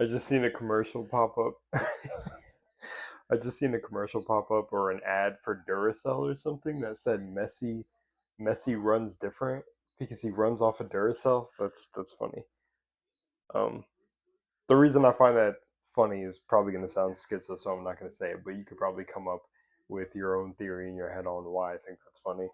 I just seen a commercial pop up. I just seen a commercial pop up or an ad for Duracell or something that said Messi runs different because he runs off of Duracell. That's funny. Um, the reason I find that funny is probably going to sound schizo, so I'm not going to say it. But you could probably come up with your own theory in your head on why I think that's funny,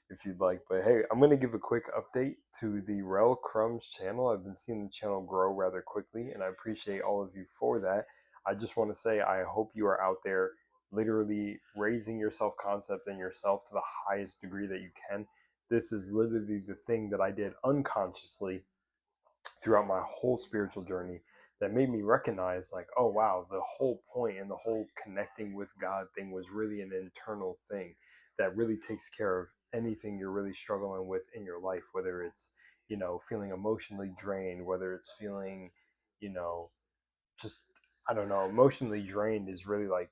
if you'd like. But hey, I'm going to give a quick update to the Rel Crumbs channel. I've been seeing the channel grow rather quickly, and I appreciate all of you for that. I just want to say I hope you are out there literally raising your self concept and yourself to the highest degree that you can. This is literally the thing that I did unconsciously throughout my whole spiritual journey that made me recognize, like, oh wow, the whole point and the whole connecting with God thing was really an internal thing that really takes care of anything you're really struggling with in your life, whether it's, feeling emotionally drained, whether it's feeling, you know just, I don't know, emotionally drained is really like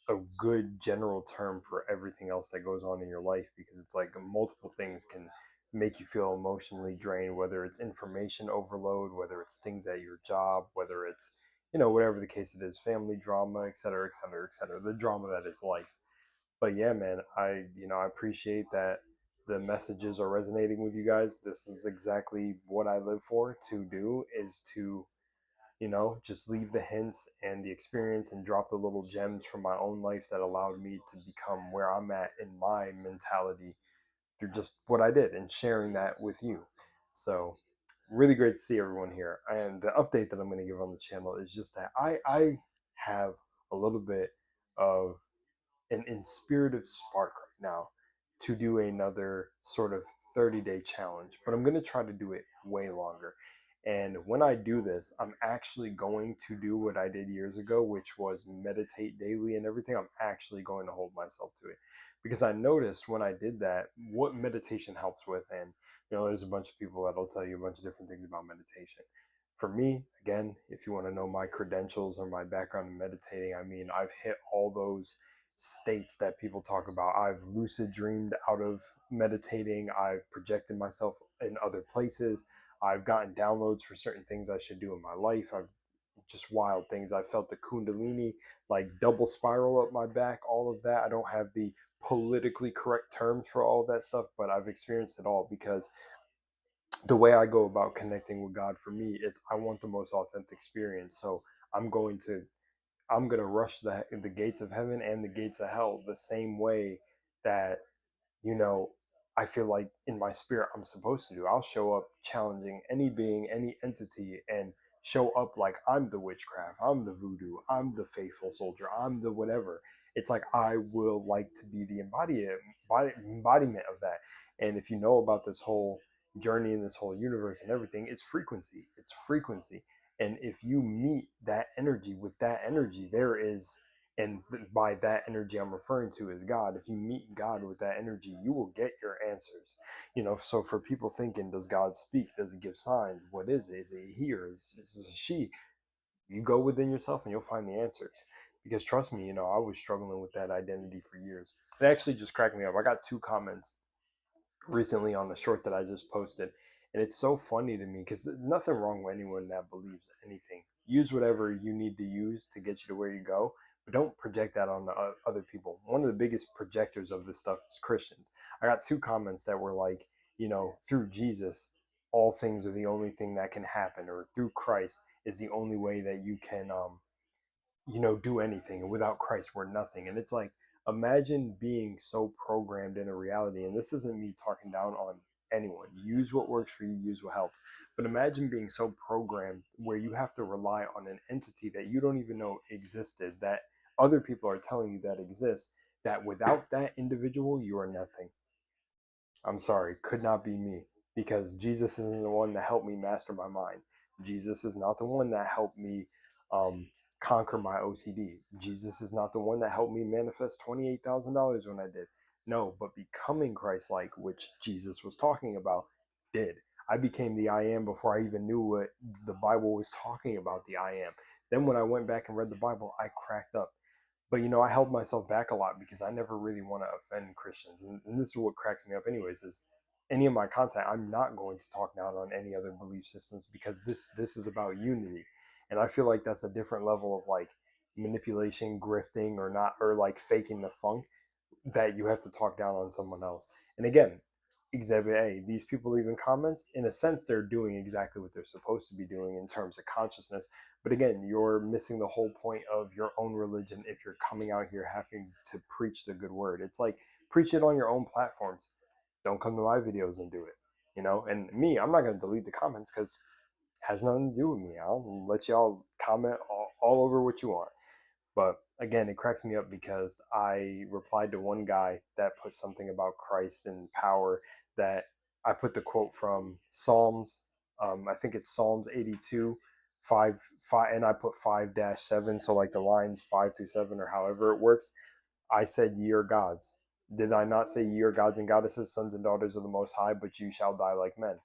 a good general term for everything else that goes on in your life, because it's like multiple things can make you feel emotionally drained, whether it's information overload, whether it's things at your job, whether it's, whatever the case it is, family drama, et cetera, et cetera, et cetera, the drama that is life. But yeah, man, I appreciate that the messages are resonating with you guys. This is exactly what I live for to do, is to just leave the hints and the experience and drop the little gems from my own life that allowed me to become where I'm at in my mentality through just what I did and sharing that with you. So, really great to see everyone here. And the update that I'm going to give on the channel is just that I have a little bit of an inspirative spark right now to do another sort of 30-day challenge, but I'm going to try to do it way longer. And when I do this, I'm actually going to do what I did years ago, which was meditate daily and everything. I'm actually going to hold myself to it, because I noticed when I did that what meditation helps with. And, there's a bunch of people that'll tell you a bunch of different things about meditation. For me, again, if you want to know my credentials or my background in meditating, I mean, I've hit all those states that people talk about. I've lucid dreamed out of meditating. I've projected myself in other places. I've gotten downloads for certain things I should do in my life. I've just wild things. I felt the kundalini like double spiral up my back, all of that. I don't have the politically correct terms for all of that stuff, but I've experienced it all, because the way I go about connecting with God for me is I want the most authentic experience. So I'm going to I'm gonna rush the gates of heaven and the gates of hell the same way that, you know, I feel like in my spirit I'm supposed to do. I'll show up challenging any being, any entity, and show up like I'm the witchcraft, I'm the voodoo, I'm the faithful soldier, I'm the whatever. It's like I will like to be the embodiment of that. And if you know about this whole journey in this whole universe and everything, it's frequency. It's frequency. And if you meet that energy with that energy, there is, and by that energy I'm referring to is God. If you meet God with that energy, you will get your answers. So for people thinking, does God speak? Does he give signs? What is it? Is it he, or is it she? You go within yourself and you'll find the answers. Because trust me, I was struggling with that identity for years. It actually just cracked me up. I got 2 comments recently on the short that I just posted. And it's so funny to me, because nothing wrong with anyone that believes anything. Use whatever you need to use to get you to where you go, but don't project that on other people. One of the biggest projectors of this stuff is Christians. I got 2 comments that were like, through Jesus, all things are the only thing that can happen, or through Christ is the only way that you can do anything, and without Christ we're nothing. And it's like, imagine being so programmed in a reality, and this isn't me talking down on anyone. Use what works for you, use what helps. But imagine being so programmed where you have to rely on an entity that you don't even know existed, that other people are telling you that exists, that without that individual you are nothing. I'm sorry, could not be me, because Jesus isn't the one that helped me master my mind. Jesus is not the one that helped me um, conquer my OCD. Jesus is not the one that helped me manifest $28,000 when I did. No, but becoming Christ like, which Jesus was talking about, did. I became the I am before I even knew what the Bible was talking about, the I am. Then when I went back and read the Bible, I cracked up. But I held myself back a lot because I never really want to offend Christians. And this is what cracks me up anyways, is any of my content, I'm not going to talk down on any other belief systems, because this is about unity. And I feel like that's a different level of like manipulation, grifting, or not, or like faking the funk, that you have to talk down on someone else. And again, Exhibit A, these people leaving comments, in a sense, they're doing exactly what they're supposed to be doing in terms of consciousness. But again, you're missing the whole point of your own religion if you're coming out here having to preach the good word. It's like, preach it on your own platforms. Don't come to my videos and do it. You know, and me, I'm not going to delete the comments because it has nothing to do with me. I'll let y'all comment all over what you want. But again, it cracks me up because I replied to one guy that put something about Christ and power, that I put the quote from Psalms. I think it's Psalms 82, 5, and I put 5-7. So like the lines 5 through 7 or however it works. I said, ye are gods. Did I not say ye are gods and goddesses, sons and daughters of the Most High, but you shall die like men?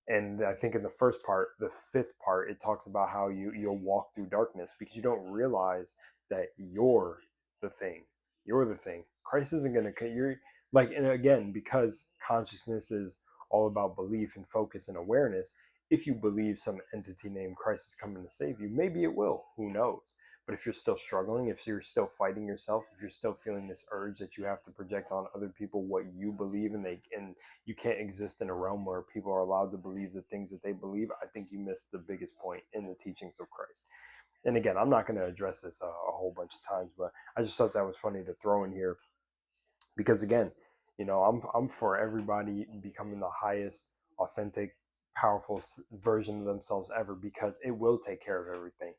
And I think in the first part, the fifth part, it talks about how you'll walk through darkness because you don't realize that the thing. You're the thing. Christ isn't going to, you're like, and again, because consciousness is all about belief and focus and awareness. If you believe some entity named Christ is coming to save you, maybe it will. Who knows? But if you're still struggling, if you're still fighting yourself, if you're still feeling this urge that you have to project on other people what you believe, and you can't exist in a realm where people are allowed to believe the things that they believe, I think you missed the biggest point in the teachings of Christ. And again, I'm not going to address this a whole bunch of times, but I just thought that was funny to throw in here because again, I'm for everybody becoming the highest, authentic, powerful version of themselves ever, because it will take care of everything.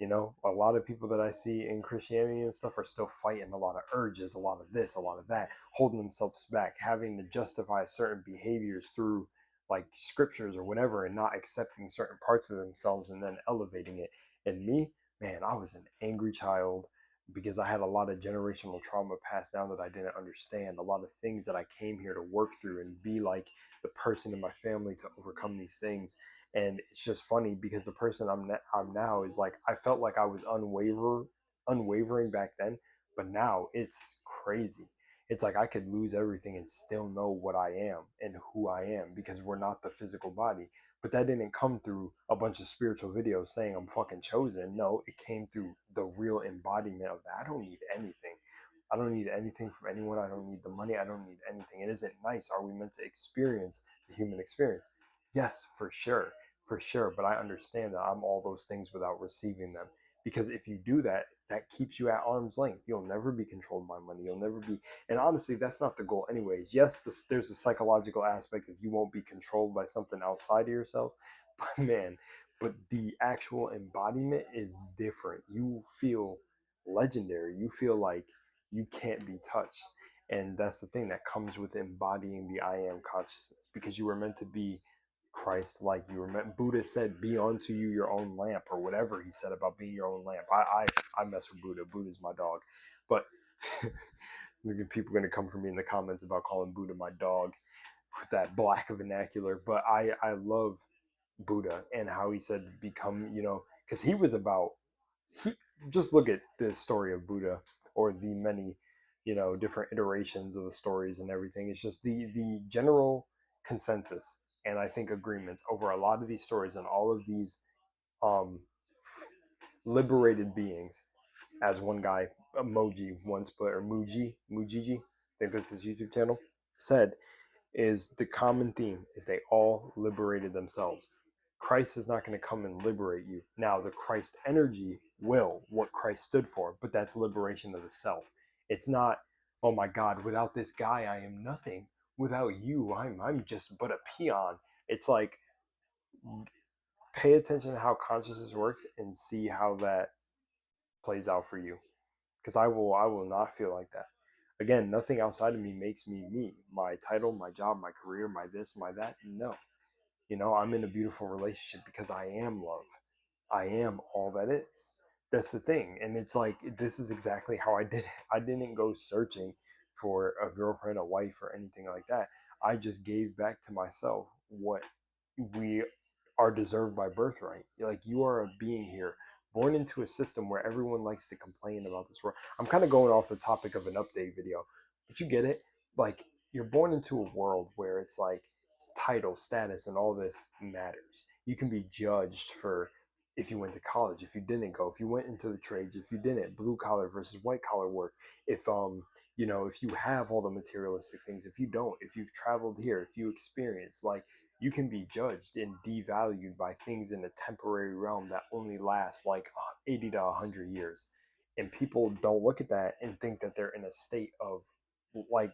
A lot of people that I see in Christianity and stuff are still fighting a lot of urges, a lot of this, a lot of that, holding themselves back, having to justify certain behaviors through like scriptures or whatever, and not accepting certain parts of themselves and then elevating it. And me, man, I was an angry child because I had a lot of generational trauma passed down that I didn't understand, a lot of things that I came here to work through and be like the person in my family to overcome these things. And it's just funny because the person I'm now is like, I felt like I was unwavering back then, but now it's crazy. It's like I could lose everything and still know what I am and who I am, because we're not the physical body. But that didn't come through a bunch of spiritual videos saying I'm fucking chosen. No, it came through the real embodiment of that. I don't need anything. I don't need anything from anyone. I don't need the money. I don't need anything. It isn't nice. Are we meant to experience the human experience? Yes, for sure. For sure. But I understand that I'm all those things without receiving them. Because if you do that, that keeps you at arm's length. You'll never be controlled by money. You'll never be. And honestly, that's not the goal, anyways. Yes, there's a psychological aspect of you won't be controlled by something outside of yourself. But man, but the actual embodiment is different. You feel legendary. You feel like you can't be touched. And that's the thing that comes with embodying the I am consciousness, because you were meant to be Christ, like you were meant. Buddha said, be unto you your own lamp, or whatever he said about being your own lamp. I mess with Buddha. Buddha's my dog. But people are going to come for me in the comments about calling Buddha my dog with that black vernacular. But I love Buddha and how he said become, because he was about, he just look at the story of Buddha, or the many, different iterations of the stories and everything. It's just the general consensus, and I think agreements over a lot of these stories and all of these um liberated beings, as one guy, emoji once put, or Mujiji, I think that's his YouTube channel, said, is the common theme is they all liberated themselves. Christ is not going to come and liberate you. Now, the Christ energy will, what Christ stood for, but that's liberation of the self. It's not, oh my God, without this guy, I am nothing. Without you, I'm just but a peon. It's like, pay attention to how consciousness works and see how that plays out for you. Because I will not feel like that. Again, nothing outside of me makes me me. My title, my job, my career, my this, my that. No. I'm in a beautiful relationship because I am love. I am all that is. That's the thing. And it's like, this is exactly how I did it. I didn't go searching for a girlfriend, a wife, or anything like that. I just gave back to myself what we are deserved by birthright. Like, you are a being here, born into a system where everyone likes to complain about this world. I'm kind of going off the topic of an update video, but you get it. Like, you're born into a world where it's like title, status, and all this matters. You can be judged for if you went to college, if you didn't go, if you went into the trades, if you didn't, blue collar versus white collar work, if if you have all the materialistic things, if you don't, if you've traveled here, if you experience, like, you can be judged and devalued by things in a temporary realm that only lasts like 80 to 100 years. And people don't look at that and think that they're in a state of, like,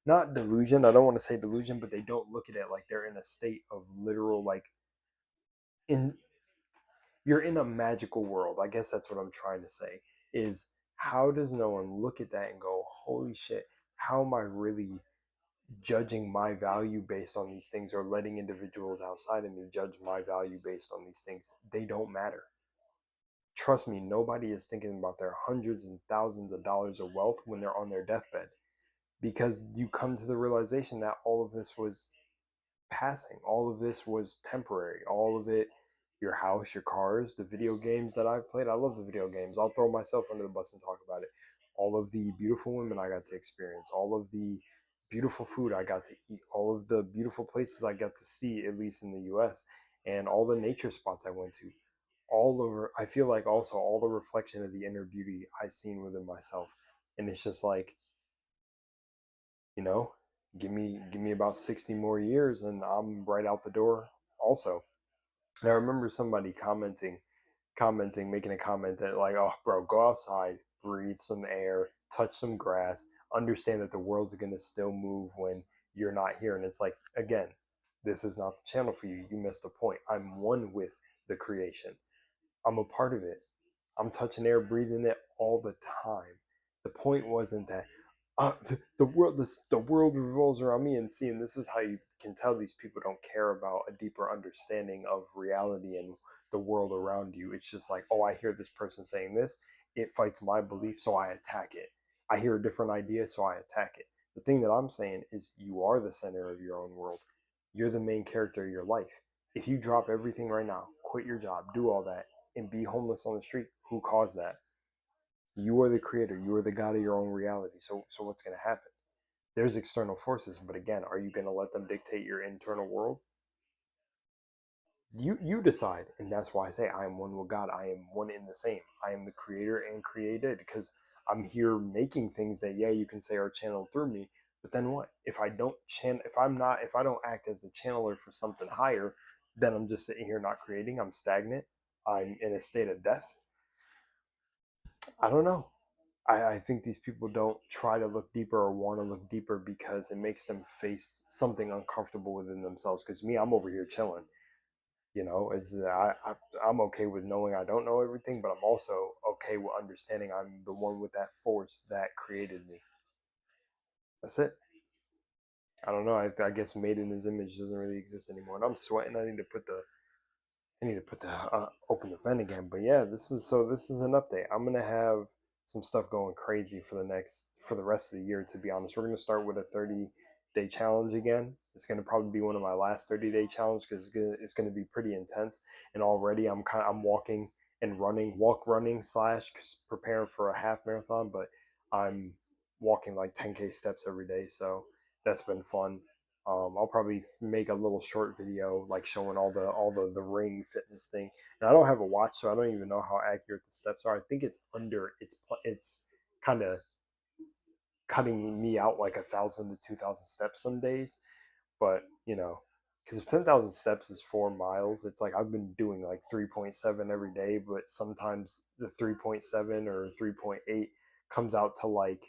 not delusion. I don't want to say delusion, but they don't look at it like they're in a state of literal, like, in you're in a magical world. I guess that's what I'm trying to say, is how does no one look at that and go, holy shit, how am I really judging my value based on these things, or letting individuals outside of me judge my value based on these things? They don't matter. Trust me, nobody is thinking about their hundreds and thousands of dollars of wealth when they're on their deathbed, because you come to the realization that all of this was passing. All of this was temporary. All of it, your house, your cars, the video games that I've played. I love the video games. I'll throw myself under the bus and talk about it. All of the beautiful women I got to experience, all of the beautiful food I got to eat, all of the beautiful places I got to see, at least in the US, and all the nature spots I went to. All over, I feel like also all the reflection of the inner beauty I seen within myself. And it's just like, you know, give me about 60 more years and I'm right out the door also. And I remember somebody commenting, making a comment that, like, oh bro, go outside, breathe some air, touch some grass, understand that the world's gonna still move when you're not here. And it's like, again, this is not the channel for you. You missed the point. I'm one with the creation. I'm a part of it. I'm touching air, breathing it all the time. The point wasn't that the world revolves around me. And seeing, this is how you can tell these people don't care about a deeper understanding of reality and the world around you. It's just like, oh, I hear this person saying this, it fights my belief, so I attack it. I hear a different idea, so I attack it. The thing that I'm saying is, you are the center of your own world. You're the main character of your life. If you drop everything right now, quit your job, do all that, and be homeless on the street, who caused that? You are the creator. You are the god of your own reality. So what's going to happen? There's external forces, but again, are you going to let them dictate your internal world? You decide. And that's why I say I am one with God. I am one in the same. I am the creator and created, because I'm here making things that, yeah, you can say are channeled through me. But then what? If I don't if I don't act as the channeler for something higher, then I'm just sitting here not creating. I'm stagnant. I'm in a state of death. I don't know. I think these people don't try to look deeper or want to look deeper because it makes them face something uncomfortable within themselves. Because me, I'm over here chilling. I'm okay with knowing I don't know everything, but I'm also okay with understanding I'm the one with that force that created me. That's it. I don't know. I guess made in his image doesn't really exist anymore. And I'm sweating. I need to put the open the vent again. But yeah, this is an update. I'm gonna have some stuff going crazy for the rest of the year. To be honest, we're gonna start with a 30-day challenge again. It's gonna probably be one of my last 30-day challenge, because it's gonna be pretty intense. And already I'm walking and running slash preparing for a half marathon. But I'm walking like 10K steps every day, so that's been fun. I'll probably make a little short video like showing all the ring fitness thing. And I don't have a watch, so I don't even know how accurate the steps are. I think it's kind of cutting me out like 1,000 to 2,000 steps some days. But because if 10,000 steps is 4 miles, it's like I've been doing like 3.7 every day, but sometimes the 3.7 or 3.8 comes out to like,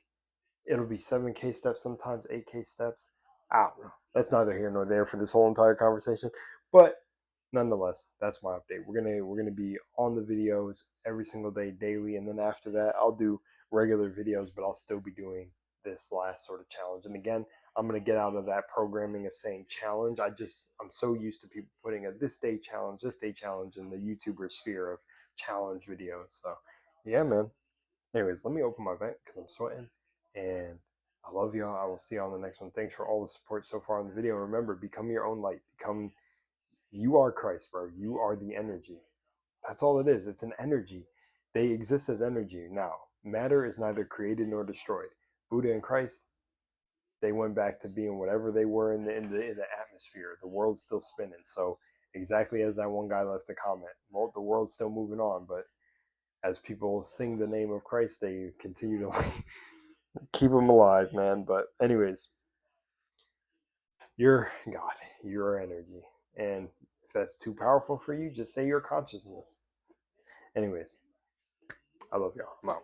it'll be 7K steps, sometimes 8K steps. I don't know. That's neither here nor there for this whole entire conversation. But nonetheless, that's my update. We're gonna be on the videos every single day, daily, and then after that, I'll do regular videos, but I'll still be doing this last sort of challenge. And again, I'm gonna get out of that programming of saying challenge. I'm so used to people putting a this day challenge in the YouTuber sphere of challenge videos. So yeah, man. Anyways, let me open my vent because I'm sweating. And I love y'all. I will see y'all on the next one. Thanks for all the support so far in the video. Remember, become your own light. You are Christ, bro. You are the energy. That's all it is. It's an energy. They exist as energy. Now, matter is neither created nor destroyed. Buddha and Christ, they went back to being whatever they were in the atmosphere. The world's still spinning. So exactly as that one guy left a comment. Well, the world's still moving on, but as people sing the name of Christ, they continue to like keep him alive, man. But anyways, you're God, your energy, and if that's too powerful for you, just say your consciousness. Anyways, I love y'all. I'm out.